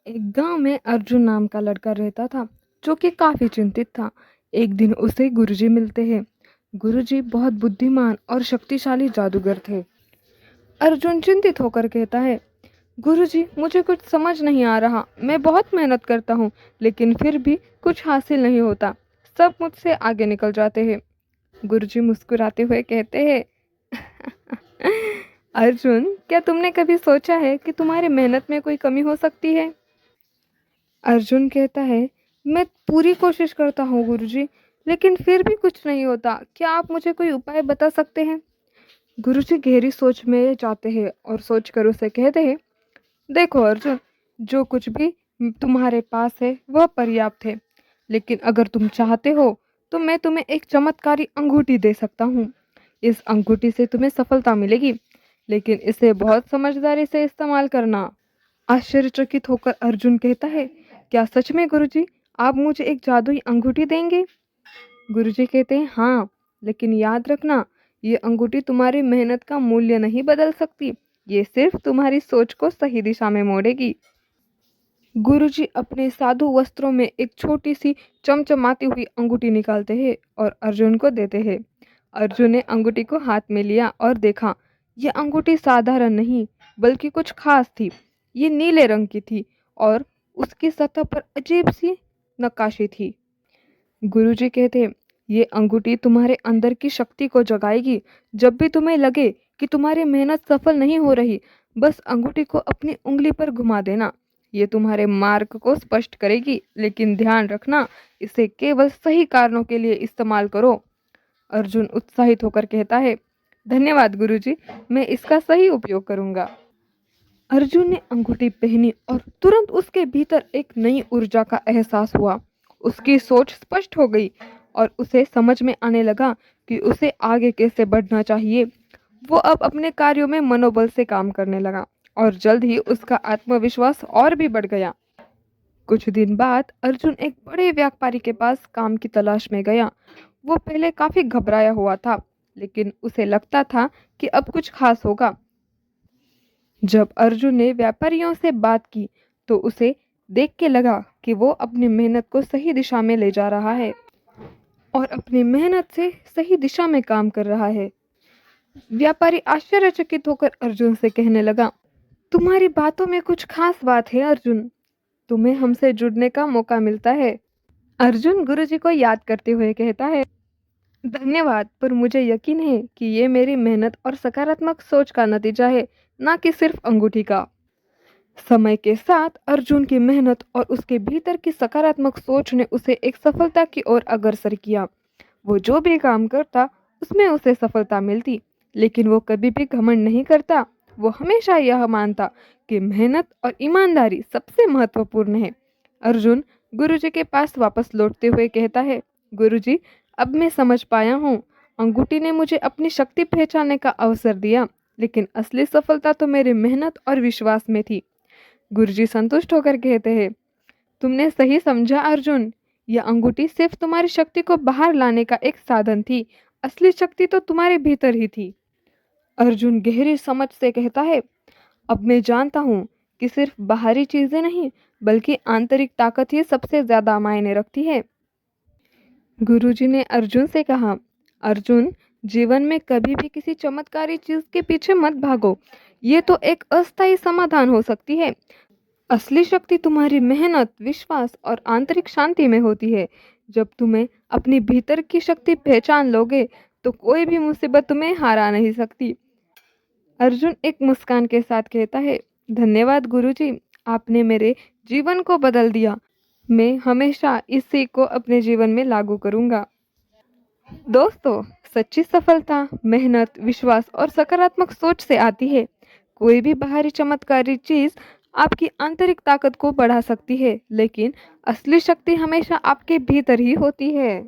एक गांव में अर्जुन नाम का लड़का रहता था जो कि काफी चिंतित था। एक दिन उसे गुरुजी मिलते हैं। गुरुजी बहुत बुद्धिमान और शक्तिशाली जादूगर थे। अर्जुन चिंतित होकर कहता है, गुरुजी मुझे कुछ समझ नहीं आ रहा। मैं बहुत मेहनत करता हूँ लेकिन फिर भी कुछ हासिल नहीं होता। सब मुझसे आगे निकल जाते हैं। गुरुजी मुस्कुराते हुए कहते हैं, अर्जुन, क्या तुमने कभी सोचा है कि तुम्हारी मेहनत में कोई कमी हो सकती है? अर्जुन कहता है, मैं पूरी कोशिश करता हूँ गुरुजी, लेकिन फिर भी कुछ नहीं होता। क्या आप मुझे कोई उपाय बता सकते हैं? गुरुजी गहरी सोच में जाते हैं और सोचकर उसे कहते हैं, देखो अर्जुन, जो कुछ भी तुम्हारे पास है वह पर्याप्त है, लेकिन अगर तुम चाहते हो तो मैं तुम्हें एक चमत्कारी अंगूठी दे सकता हूँ। इस अंगूठी से तुम्हें सफलता मिलेगी, लेकिन इसे बहुत समझदारी से इस्तेमाल करना। आश्चर्यचकित होकर अर्जुन कहता है, क्या सच में गुरुजी, आप मुझे एक जादुई अंगूठी देंगे? गुरुजी कहते हैं, हाँ, लेकिन याद रखना, ये अंगूठी तुम्हारी मेहनत का मूल्य नहीं बदल सकती। ये सिर्फ तुम्हारी सोच को सही दिशा में मोड़ेगी। गुरुजी अपने साधु वस्त्रों में एक छोटी सी चमचमाती हुई अंगूठी निकालते हैं और अर्जुन को देते हैं। अर्जुन ने अंगूठी को हाथ में लिया और देखा, यह अंगूठी साधारण नहीं बल्कि कुछ खास थी। ये नीले रंग की थी और उसकी सतह पर अजीब सी नक्काशी थी। गुरुजी कहते हैं, ये अंगूठी तुम्हारे अंदर की शक्ति को जगाएगी। जब भी तुम्हें लगे कि तुम्हारी मेहनत सफल नहीं हो रही, बस अंगूठी को अपनी उंगली पर घुमा देना। ये तुम्हारे मार्ग को स्पष्ट करेगी, लेकिन ध्यान रखना, इसे केवल सही कारणों के लिए इस्तेमाल करो। अर्जुन उत्साहित होकर कहता है, धन्यवाद गुरुजी, मैं इसका सही उपयोग करूंगा। अर्जुन ने अंगूठी पहनी और तुरंत उसके भीतर एक नई ऊर्जा का एहसास हुआ। उसकी सोच स्पष्ट हो गई और उसे समझ में आने लगा कि उसे आगे कैसे बढ़ना चाहिए। वो अब अपने कार्यों में मनोबल से काम करने लगा और जल्द ही उसका आत्मविश्वास और भी बढ़ गया। कुछ दिन बाद अर्जुन एक बड़े व्यापारी के पास काम की तलाश में गया। वो पहले काफी घबराया हुआ था, लेकिन उसे लगता था कि अब कुछ खास होगा। जब अर्जुन ने व्यापारियों से बात की तो उसे देख के लगा कि वो अपनी मेहनत को सही दिशा में ले जा रहा है और अपनी मेहनत से सही दिशा में काम कर रहा है। व्यापारी आश्चर्यचकित होकर अर्जुन से कहने लगा, तुम्हारी बातों में कुछ खास बात है अर्जुन, तुम्हें हमसे जुड़ने का मौका मिलता है। अर्जुन गुरुजी को याद करते हुए कहता है, धन्यवाद, पर मुझे यकीन है कि ये मेरी मेहनत और सकारात्मक सोच का नतीजा है, ना कि सिर्फ अंगूठी का। समय के साथ अर्जुन की मेहनत और उसके भीतर की सकारात्मक सोच ने उसे एक सफलता की ओर अग्रसर किया। वो जो भी काम करता उसमें उसे सफलता मिलती, लेकिन वो कभी भी घमंड नहीं करता। वो हमेशा यह मानता कि मेहनत और ईमानदारी सबसे महत्वपूर्ण है। अर्जुन गुरुजी के पास वापस लौटते हुए कहता है, गुरुजी, अब मैं समझ पाया हूँ, अंगूठी ने मुझे अपनी शक्ति पहचानने का अवसर दिया, लेकिन असली सफलता तो मेरी मेहनत और विश्वास में थी। गुरुजी संतुष्ट होकर कहते हैं, तुमने सही समझा अर्जुन, यह अंगूठी सिर्फ तुम्हारी शक्ति को बाहर लाने का एक साधन थी। असली शक्ति तो तुम्हारे भीतर ही थी। अर्जुन गहरी समझ से कहता है, अब मैं जानता हूँ कि सिर्फ बाहरी चीजें नहीं बल्कि आंतरिक ताकत ही सबसे ज्यादा मायने रखती है। गुरुजी ने अर्जुन से कहा, अर्जुन, जीवन में कभी भी किसी चमत्कारी चीज के पीछे मत भागो। ये तो एक अस्थायी समाधान हो सकती है। असली शक्ति तुम्हारी मेहनत, विश्वास और आंतरिक शांति में होती है। जब तुम्हें अपनी भीतर की शक्ति पहचान लोगे तो कोई भी मुसीबत तुम्हें हरा नहीं सकती। अर्जुन एक मुस्कान के साथ कहता है, धन्यवाद गुरुजी, आपने मेरे जीवन को बदल दिया। मैं हमेशा इस सीख को अपने जीवन में लागू करूंगा। दोस्तों, सच्ची सफलता मेहनत, विश्वास और सकारात्मक सोच से आती है। कोई भी बाहरी चमत्कारी चीज आपकी आंतरिक ताकत को बढ़ा सकती है, लेकिन असली शक्ति हमेशा आपके भीतर ही होती है।